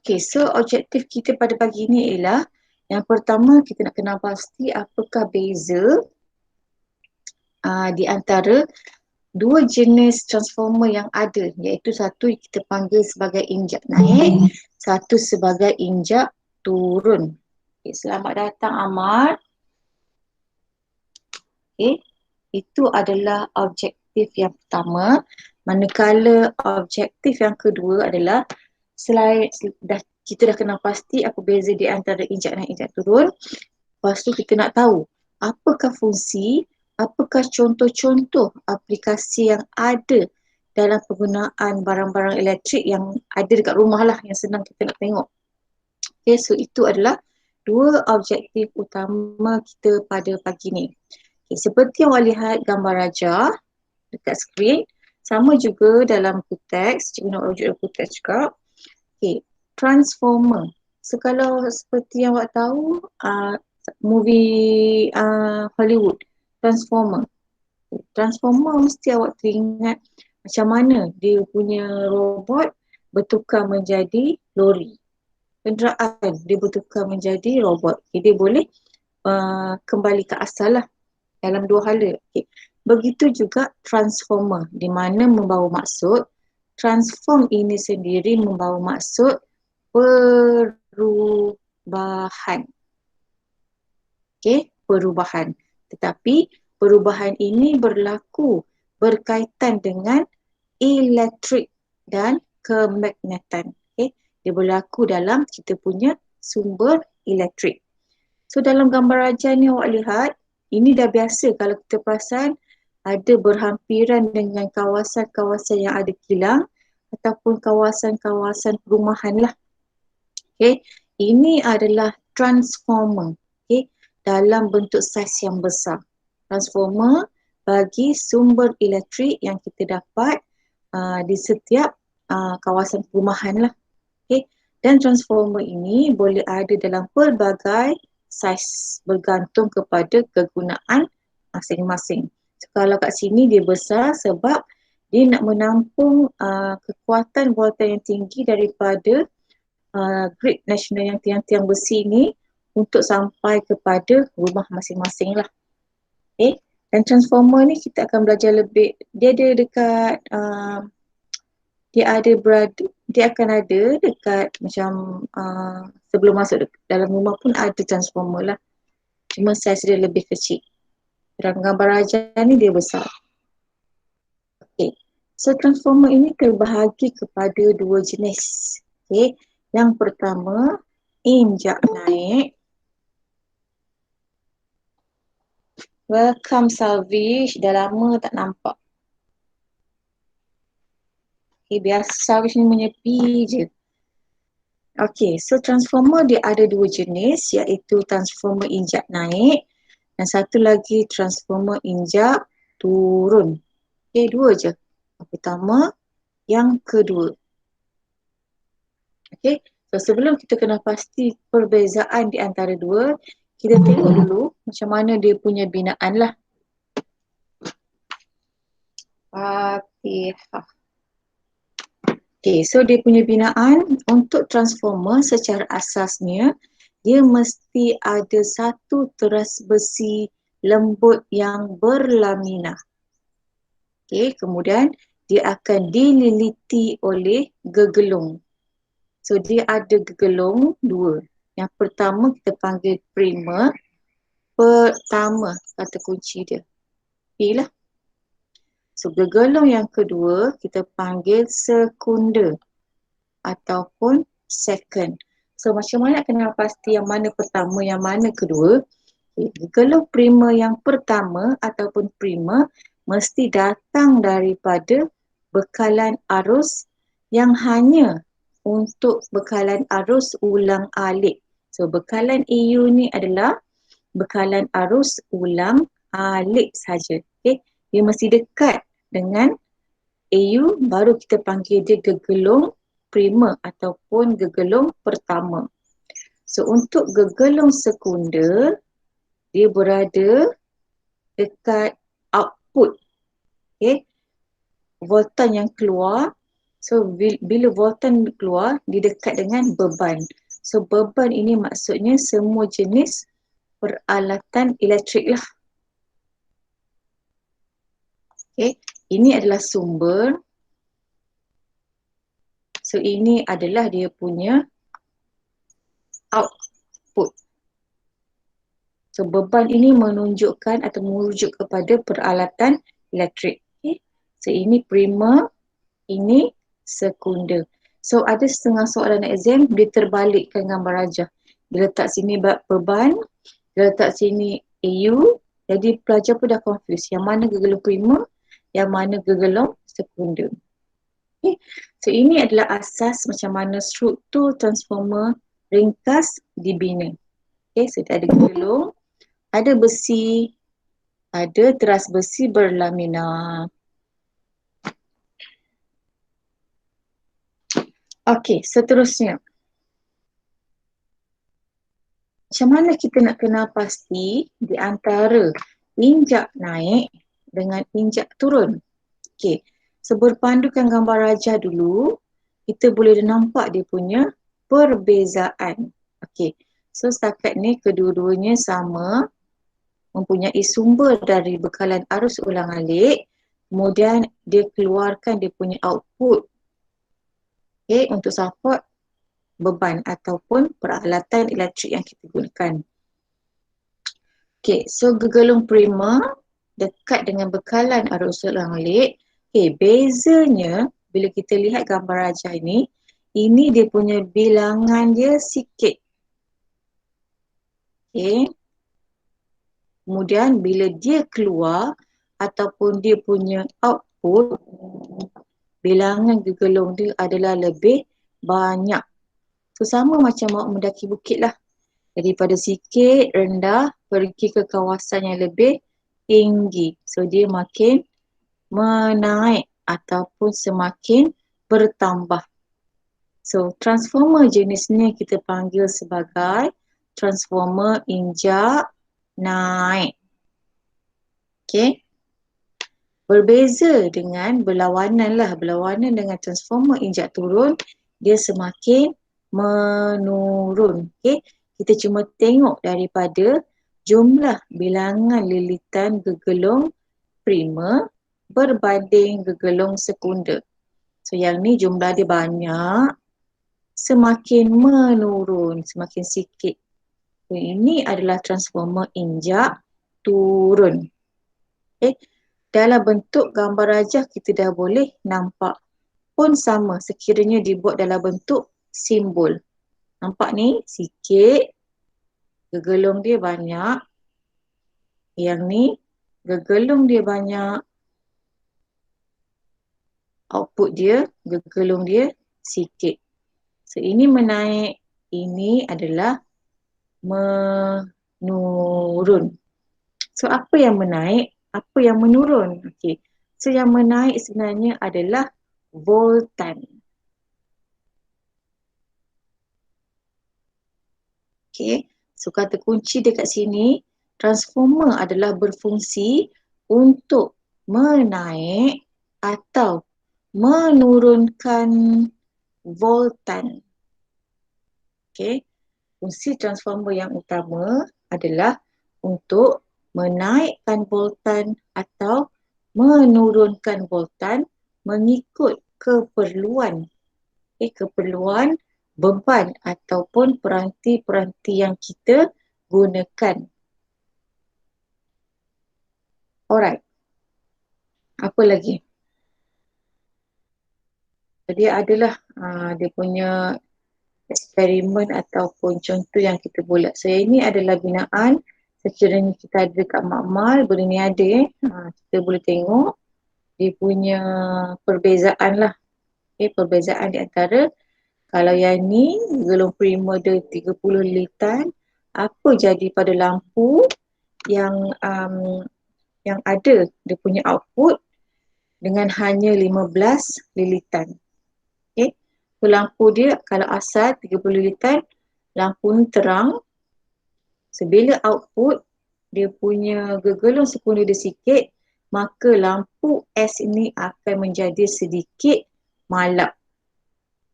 Okay, so objektif kita pada pagi ini ialah yang pertama kita nak kenal pasti apakah beza di antara dua jenis transformer yang ada, iaitu satu kita panggil sebagai injak naik, satu sebagai injak turun. Okay, selamat datang Ahmad. Okay, itu adalah objektif yang pertama. Manakala objektif yang kedua adalah selain kita dah kenal pasti apa beza di antara injak naik injak turun. Lepas tu kita nak tahu apakah fungsi, apakah contoh-contoh aplikasi yang ada dalam penggunaan barang-barang elektrik yang ada dekat rumah lah, yang senang kita nak tengok. Okay, so itu adalah dua objektif utama kita pada pagi ni. Okay, seperti yang awak lihat gambar rajah dekat skrin, sama juga dalam buku teks, cikgu nak rujuk dalam buku teks juga. Okay, transformer. So kalau seperti yang awak tahu, movie Hollywood, Transformer. Transformer mesti awak teringat macam mana dia punya robot bertukar menjadi lori. Kenderaan dia bertukar menjadi robot. Okay, dia boleh kembali ke asal lah dalam dua hala. Okay. Begitu juga transformer di mana membawa maksud, transform ini sendiri membawa maksud perubahan. Okay, perubahan. Tetapi perubahan ini berlaku berkaitan dengan elektrik dan kemagnatan. Okay, dia berlaku dalam kita punya sumber elektrik. So dalam gambar rajah ni awak lihat, ini dah biasa kalau kita perasan ada berhampiran dengan kawasan-kawasan yang ada kilang ataupun kawasan-kawasan perumahan lah. Okay, ini adalah transformer. Okay, dalam bentuk saiz yang besar. Transformer bagi sumber elektrik yang kita dapat di setiap kawasan perumahan lah. Okay, dan transformer ini boleh ada dalam pelbagai saiz bergantung kepada kegunaan masing-masing. So, kalau kat sini dia besar sebab dia nak menampung kekuatan voltan yang tinggi daripada grid nasional yang tiang-tiang besi ni untuk sampai kepada rumah masing-masing lah. Okay. Dan transformer ni kita akan belajar lebih, dia ada dekat dia akan ada dekat macam sebelum masuk dalam rumah pun ada transformer lah. Cuma saiz dia lebih kecil. Dalam gambar rajah ni dia besar. Okay. So transformer ini terbahagi kepada dua jenis. Okay. Yang pertama, injak naik. Welcome Salvish, dah lama tak nampak. Okay, biasa Salvish ni menyepi je. Okay, so transformer dia ada dua jenis, iaitu transformer injak naik dan satu lagi transformer injak turun. Okay, dua je. Yang pertama, yang kedua. Okay, so sebelum kita kenal pasti perbezaan di antara dua, kita tengok dulu macam mana dia punya binaan lah. Fatihah. Okay, so dia punya binaan untuk transformer secara asasnya, dia mesti ada satu teras besi lembut yang berlaminah. Okay, kemudian dia akan dililiti oleh gegelung. So dia ada gegelung dua. Yang pertama kita panggil primer. Pertama kata kunci dia. Okay lah. So gegelung yang kedua kita panggil sekunder ataupun second. So macam mana kena pasti yang mana pertama, yang mana kedua? Okay. Gegelung primer yang pertama ataupun primer mesti datang daripada bekalan arus yang hanya untuk bekalan arus ulang alik. So bekalan EU ni adalah bekalan arus ulang alik saja. Okay. Dia mesti dekat dengan AU baru kita panggil dia gegelung primer ataupun gegelung pertama. So untuk gegelung sekunder dia berada dekat output. Okay. Voltan yang keluar So bila voltan keluar, dia dekat dengan beban. So beban ini maksudnya semua jenis peralatan elektrik lah. Okay. Ini adalah sumber. So ini adalah dia punya output. So beban ini menunjukkan atau merujuk kepada peralatan elektrik. Okay. So ini primer, ini sekunder. So ada setengah soalan exam dia terbalikkan gambar rajah. Dia letak sini beban, dia letak sini AU. Jadi pelajar pun dah confuse. Yang mana gegelung primer, yang mana gegelung sekunder. Okay. So ini adalah asas macam mana struktur transformer ringkas dibina. Okay. So ada gegelung, ada besi, ada teras besi berlamina. Okey, seterusnya. Macam mana kita nak kenal pasti di antara injak naik dengan injak turun? Okey, so berpandukan gambar rajah dulu, kita boleh nampak dia punya perbezaan. Okey, so setakat ni kedua-duanya sama, mempunyai sumber dari bekalan arus ulang-alik, kemudian dia keluarkan dia punya output, okay, untuk support beban ataupun peralatan elektrik yang kita gunakan. Okay, so gegelung primer dekat dengan bekalan arus ulang-alik. Okay, bezanya bila kita lihat gambar rajah ini dia punya bilangan dia sikit. Okay. Kemudian bila dia keluar ataupun dia punya output, bilangan gegelung dia adalah lebih banyak. So sama macam awak mendaki bukit lah. Daripada sikit rendah pergi ke kawasan yang lebih tinggi. So dia makin menaik ataupun semakin bertambah. So transformer jenis ni kita panggil sebagai transformer injak naik. Okay. Berbeza dengan berlawanan dengan transformer injak turun, dia semakin menurun. Okay. Kita cuma tengok daripada jumlah bilangan lilitan gegelung primer berbanding gegelung sekunder. So yang ni jumlah dia banyak, semakin menurun, semakin sikit. So, ini adalah transformer injak turun. Okay. Dalam bentuk gambar rajah kita dah boleh nampak pun sama sekiranya dibuat dalam bentuk simbol. Nampak ni sikit, gegelung dia banyak. Yang ni gegelung dia banyak, output dia, gegelung dia sikit. So ini menaik, ini adalah menurun. So apa yang menaik, apa yang menurun? Okey. So yang menaik sebenarnya adalah voltan. Okey. So kata kunci dekat sini, transformer adalah berfungsi untuk menaik atau menurunkan voltan. Okey. Fungsi transformer yang utama adalah untuk menaikkan voltan atau menurunkan voltan mengikut keperluan. Keperluan beban ataupun peranti-peranti yang kita gunakan. Alright. Apa lagi? Jadi adalah dia punya eksperimen ataupun contoh yang kita buat. So ini adalah binaan sekiranya kita ada dekat makmal, benda ni ada kita boleh tengok dia punya perbezaan lah. Perbezaan di antara kalau yang ni gegelung primer dia 30 lilitan, apa jadi pada lampu yang ada dia punya output dengan hanya 15 lilitan. Okay. So lampu dia kalau asal 30 lilitan, lampu ni terang. So bila output dia punya gegelung sekunder dia sikit, maka lampu S ini akan menjadi sedikit malap.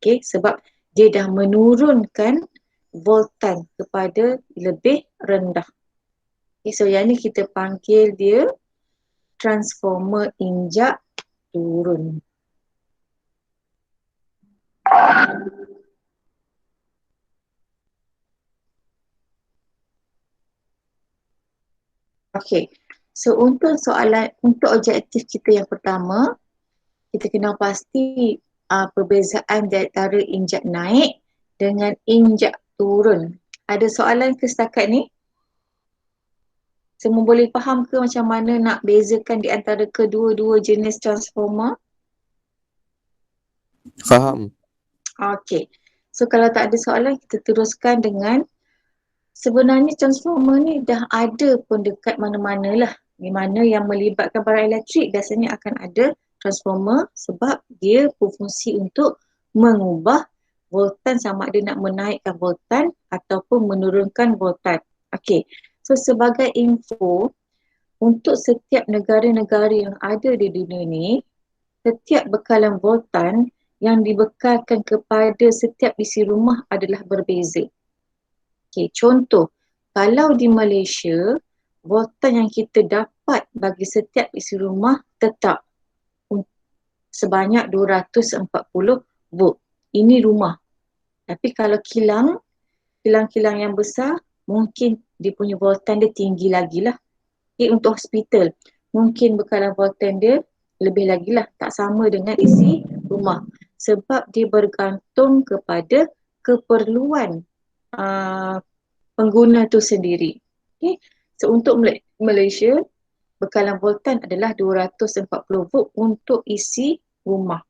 Okay, sebab dia dah menurunkan voltan kepada lebih rendah. Okay, so yang ni kita panggil dia transformer injak turun. Okay, so untuk objektif kita yang pertama, kita kena pasti perbezaan di antara injak naik dengan injak turun. Ada soalan ke setakat ni? Semua boleh faham ke macam mana nak bezakan di antara kedua-dua jenis transformer? Faham. Okay, so kalau tak ada soalan, kita teruskan dengan sebenarnya transformer ni dah ada pun dekat mana-mana lah. Di mana yang melibatkan barang elektrik biasanya akan ada transformer sebab dia berfungsi untuk mengubah voltan sama ada nak menaikkan voltan ataupun menurunkan voltan. Okey, so sebagai info, untuk setiap negara-negara yang ada di dunia ni, setiap bekalan voltan yang dibekalkan kepada setiap isi rumah adalah berbeza. Okay, contoh, kalau di Malaysia, voltan yang kita dapat bagi setiap isi rumah tetap sebanyak 240 volt. Ini rumah. Tapi kalau kilang-kilang yang besar, mungkin dia punya voltan dia tinggi lagi lah. Okay, untuk hospital, mungkin bekalan voltan dia lebih lagi lah. Tak sama dengan isi rumah. Sebab dia bergantung kepada keperluan pengguna tu sendiri. Okay. So untuk Malaysia, bekalan voltan adalah 240 volt untuk isi rumah.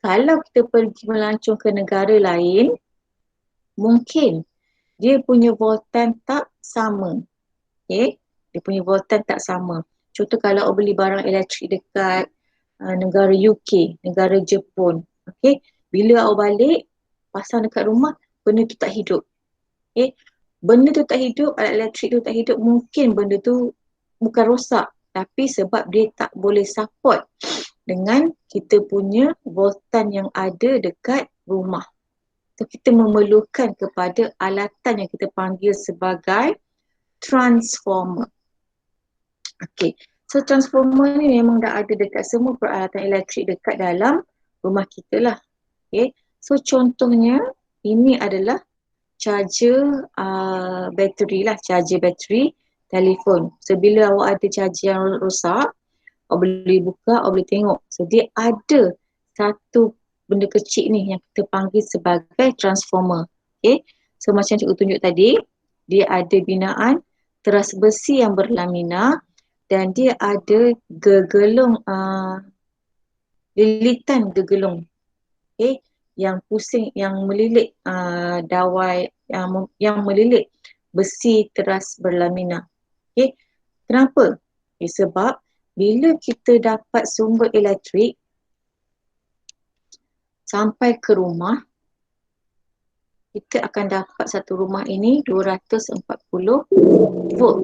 Kalau kita pergi melancong ke negara lain, mungkin dia punya voltan tak sama. Okay. Dia punya voltan tak sama. Contoh kalau awak beli barang elektrik dekat negara UK, negara Jepun. Okay. Bila awak balik, pasang dekat rumah, benda tu tak hidup. Okay. Benda tu tak hidup, alat elektrik tu tak hidup, mungkin benda tu bukan rosak, tapi sebab dia tak boleh support dengan kita punya voltan yang ada dekat rumah. So kita memerlukan kepada alatan yang kita panggil sebagai transformer. Okay, so transformer ni memang dah ada dekat semua peralatan elektrik dekat dalam rumah kita lah. Okay, so contohnya ini adalah charger bateri lah, charger bateri telefon. So bila awak ada charger yang rosak, awak boleh buka, awak boleh tengok. So dia ada satu benda kecil ni yang kita panggil sebagai transformer. Okay, so macam cikgu tunjuk tadi, dia ada binaan teras besi yang berlamina dan dia ada gegelung, lilitan gegelung. Okay, yang pusing, yang melilit dawai, yang melilit besi teras berlamina. Okay. Kenapa? Okay, sebab bila kita dapat sumber elektrik sampai ke rumah, kita akan dapat satu rumah ini 240 volt.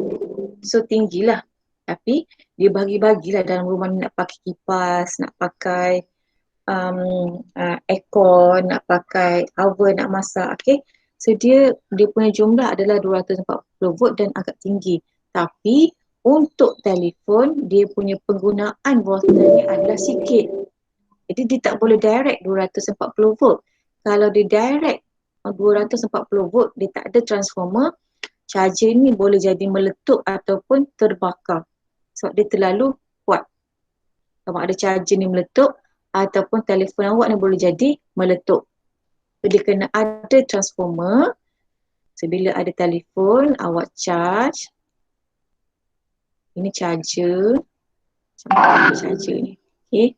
So tinggilah. Tapi dia bagi-bagilah dalam rumah ni, nak pakai kipas, nak pakai aircon, nak pakai oven, nak masak. Okay. So dia punya jumlah adalah 240 volt dan agak tinggi. Tapi untuk telefon, dia punya penggunaan voltanya adalah sikit. Jadi dia tak boleh direct 240 volt. Kalau dia direct 240 volt, dia tak ada transformer, charger ni boleh jadi meletup ataupun terbakar. Sebab dia terlalu kuat. Kalau ada charger ni meletup, ataupun telefon awak ni boleh jadi meletup. Dia kena ada transformer. So bila ada telefon, awak charge. Ini charger. Sama charger ni. Okay.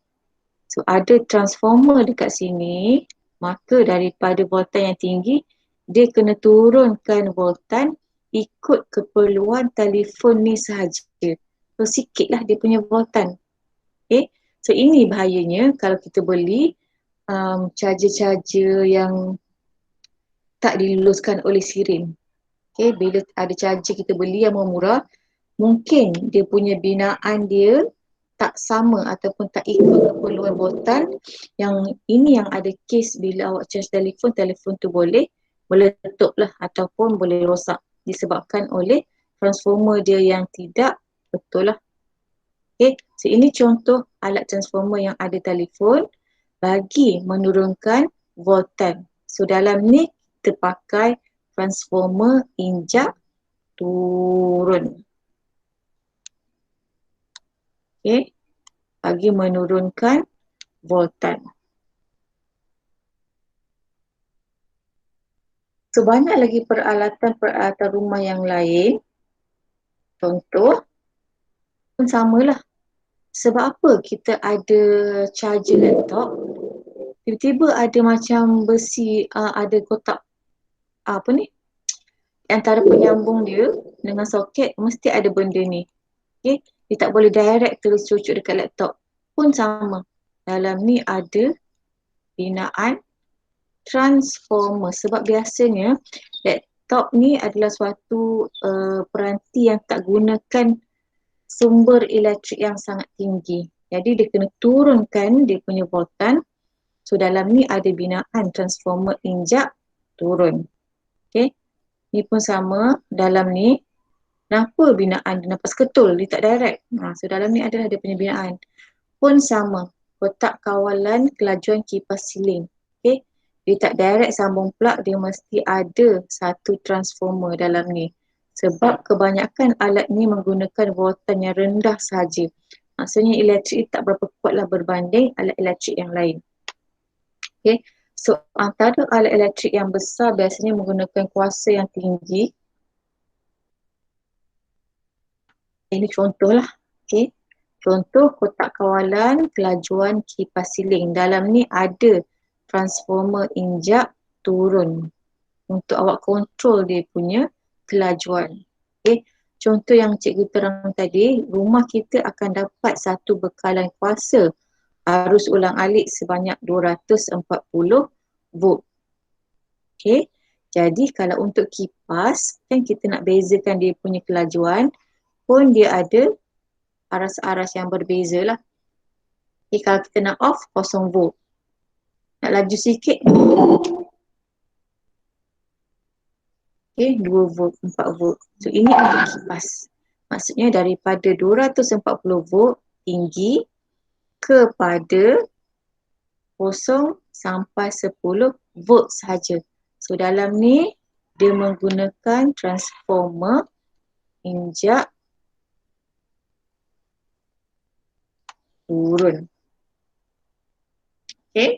So ada transformer dekat sini, maka daripada voltan yang tinggi, dia kena turunkan voltan ikut keperluan telefon ni sahaja. So sikitlah dia punya voltan. Okay. So ini bahayanya kalau kita beli charger-charger yang tak diluluskan oleh SIRIN. Okay. Bila ada charger kita beli yang murah, mungkin dia punya binaan dia tak sama ataupun tak ikut keperluan voltan. Yang ini yang ada kes bila awak charge telefon, telefon tu boleh meletup lah ataupun boleh rosak disebabkan oleh transformer dia yang tidak betul lah. Okay, so ini contoh alat transformer yang ada telefon bagi menurunkan voltan. So dalam ni kita pakai transformer injak turun. Okay, bagi menurunkan voltan. So banyak lagi peralatan-peralatan rumah yang lain. Contoh pun samalah. Sebab apa kita ada charger laptop, tiba-tiba ada macam besi, ada kotak apa ni, antara penyambung dia dengan soket mesti ada benda ni. Okay? Dia tak boleh direct terus cucuk dekat laptop. Pun sama. Dalam ni ada binaan transformer. Sebab biasanya laptop ni adalah suatu peranti yang tak gunakan sumber elektrik yang sangat tinggi. Jadi dia kena turunkan dia punya voltan. So dalam ni ada binaan transformer injak turun. Okay. Ni pun sama. Dalam ni kenapa binaan dia nampak seketul, dia tak direct. So dalam ni adalah dia punya binaan. Pun sama. Kotak kawalan kelajuan kipas siling. Okay. Dia tak direct sambung plug, dia mesti ada satu transformer dalam ni. Sebab kebanyakan alat ni menggunakan voltan yang rendah sahaja. Maksudnya elektrik tak berapa kuatlah berbanding alat elektrik yang lain. Okay. So antara alat elektrik yang besar biasanya menggunakan kuasa yang tinggi. Ini contohlah. Okay. Contoh kotak kawalan kelajuan kipas siling. Dalam ni ada transformer injak turun untuk awak kontrol dia punya kelajuan. Okay. Contoh yang cikgu terang tadi, rumah kita akan dapat satu bekalan kuasa arus ulang alik sebanyak 240 volt. Okay. Jadi kalau untuk kipas, kan kita nak bezakan dia punya kelajuan, pun dia ada aras-aras yang berbeza lah. Okay, kalau kita nak off, 0 volt. Nak laju sikit, okay, 2 volt, 4 volt. So ini untuk kipas. Maksudnya daripada 240 volt tinggi kepada 0 sampai 10 volt sahaja. So dalam ni dia menggunakan transformer injak turun. Okay.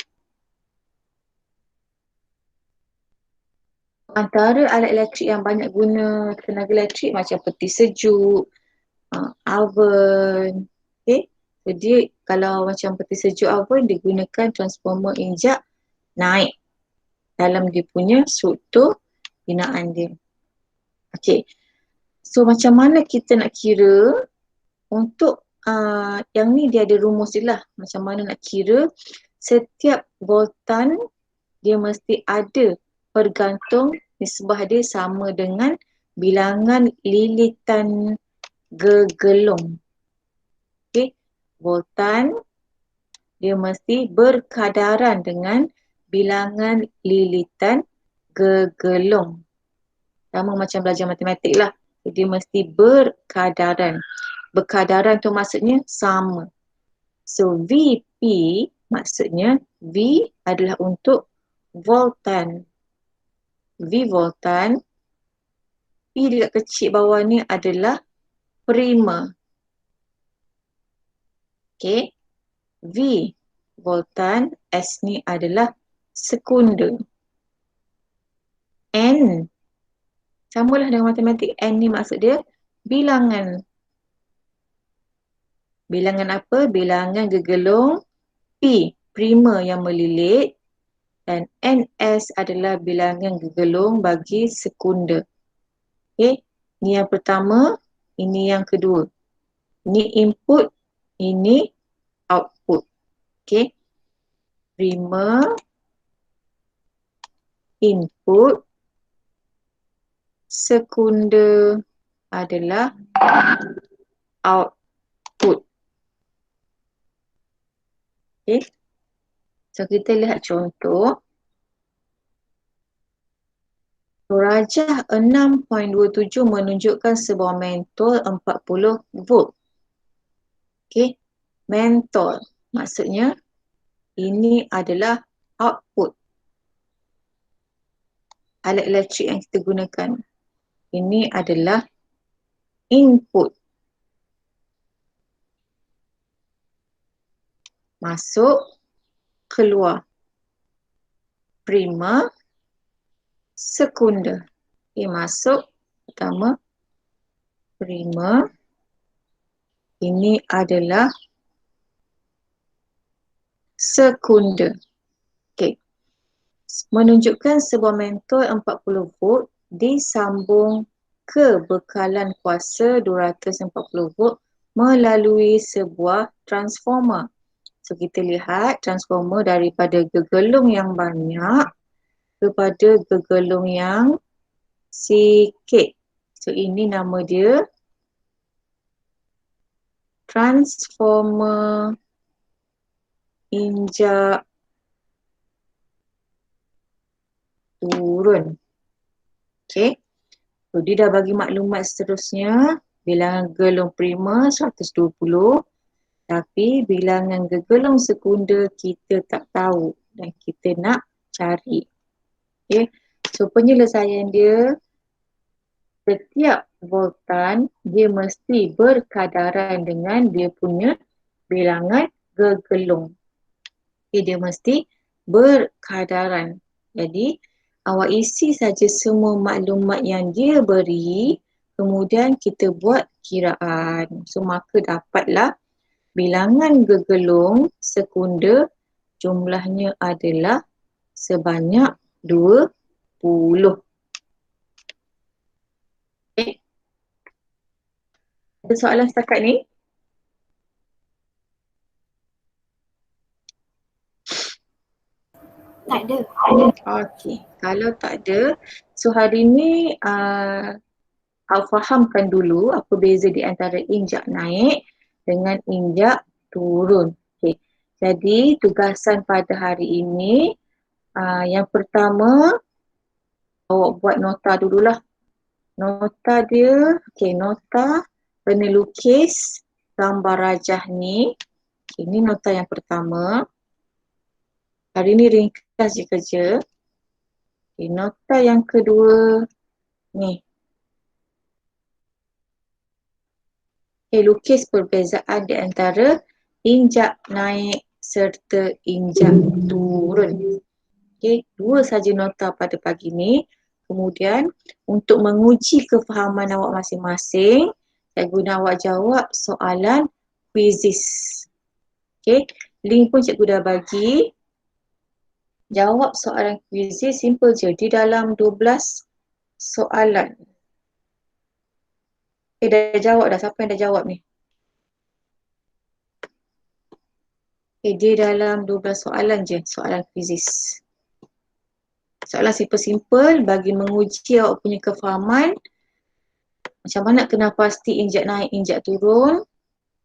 Antara alat elektrik yang banyak guna tenaga elektrik macam peti sejuk, oven. Okay. Jadi kalau macam peti sejuk oven, dia gunakan transformer injak naik dalam dia punya struktur binaan dia. Okay. So macam mana kita nak kira untuk yang ni dia ada rumus je lah. Macam mana nak kira setiap voltan dia mesti ada bergantung nisbah dia sama dengan bilangan lilitan gegelung. Okay. Voltan dia mesti berkadaran dengan bilangan lilitan gegelung. Sama macam belajar matematik lah. Dia mesti berkadaran. Berkadaran tu maksudnya sama. So VP maksudnya V adalah untuk voltan. V voltan. P dekat kecil bawah ni adalah prima. Okay. V voltan. S ni adalah sekunder. N. Samalah dengan matematik. N ni maksud dia bilangan. Bilangan apa? Bilangan gegelung. P, prima yang melilit. Dan NS adalah bilangan gegelung bagi sekunder. Okay. Ini yang pertama. Ini yang kedua. Ini input. Ini output. Okay. Prima. Input. Sekunder adalah output. Okay. So kita lihat contoh. Rajah 6.27 menunjukkan sebuah mentol 40 volt. Okay. Mentol. Maksudnya ini adalah output alat elektrik yang kita gunakan. Ini adalah input. Masuk, keluar. Primer, sekunder. Okay, masuk, pertama. Primer. Ini adalah sekunder. Okay. Menunjukkan sebuah mentol 40 volt disambung ke bekalan kuasa 240 volt melalui sebuah transformer. So kita lihat transformer daripada gegelung yang banyak kepada gegelung yang sikit. So ini nama dia transformer injak turun. Okay. So dia dah bagi maklumat seterusnya. Bilangan gegelung primer 120. Tapi bilangan gegelung sekunder kita tak tahu. Dan kita nak cari. Okay. So penyelesaian dia, setiap voltan dia mesti berkadaran dengan dia punya bilangan gegelung. Okay, dia mesti berkadaran. Jadi awak isi saja semua maklumat yang dia beri, kemudian kita buat kiraan. So maka dapatlah bilangan gegelung sekunder jumlahnya adalah sebanyak 20. Okay. Ada soalan setakat ni? Tak ada. Okey, kalau tak ada, so hari ni awak fahamkan dulu apa beza di antara injak naik dengan injak turun. Okey. Jadi tugasan pada hari ini yang pertama awak buat nota dululah. Nota dia, okey, nota kena lukis gambar rajah ni. Okay, ini nota yang pertama. Hari ni ringkas je kerja. Okay, nota yang kedua ni. Okay, lukis perbezaan di antara injak naik serta injak turun. Okay, dua saja nota pada pagi ni. Kemudian untuk menguji kefahaman awak masing-masing, saya guna awak jawab soalan quizzes. Okay, link pun cikgu dah bagi. Jawab soalan quizzes simple je, di dalam 12 soalan. Dah jawab dah, siapa yang dah jawab ni? Dia dalam 12 soalan je, soalan quizzes. Soalan simple-simple bagi menguji awak punya kefahaman. Macam mana kena pasti injak naik, injak turun.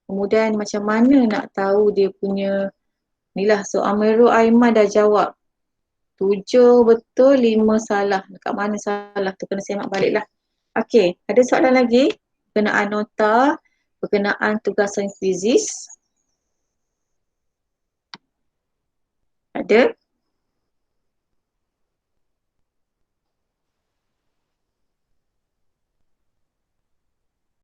Kemudian macam mana nak tahu dia punya, ni lah, so Amirul Aiman dah jawab. 7 betul, 5 salah. Dekat mana salah tu kena semak balik lah. Okey, ada soalan lagi? Berkenaan nota, berkenaan tugasan quizzes. Ada?